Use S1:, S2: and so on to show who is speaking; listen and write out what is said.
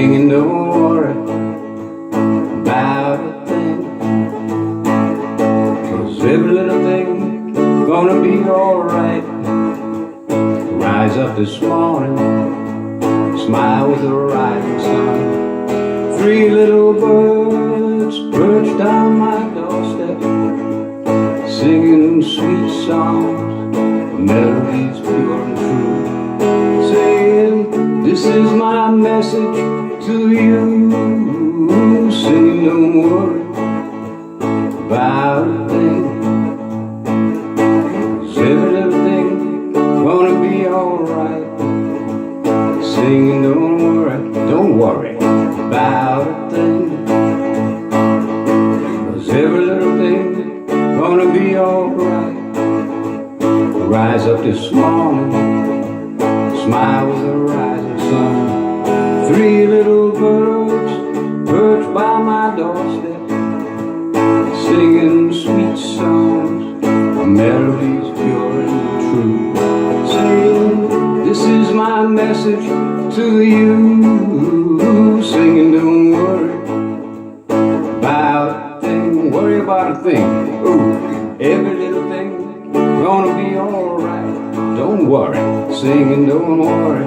S1: singing don't worry about a thing, 'cause every little thing gonna be alright. Rise up this morning, smile with the rising sun. 3 little birds perched on my doorstep, singing sweet songs, melodies pure and true, saying, this is my message to you. Singing don't worry about a thing, 'cause every little thing gonna be alright. Singing don't worry about a thing, 'cause every little thing gonna be alright. Rise up this morning, smile with the rising sun. 3 little birds perched by my doorstep, singing sweet songs, melodies pure and true, saying, this is my message to you. Singing don't worry about a thing, worry about a thing. Ooh, every little thing gonna be alright. Don't worry, singing don't worry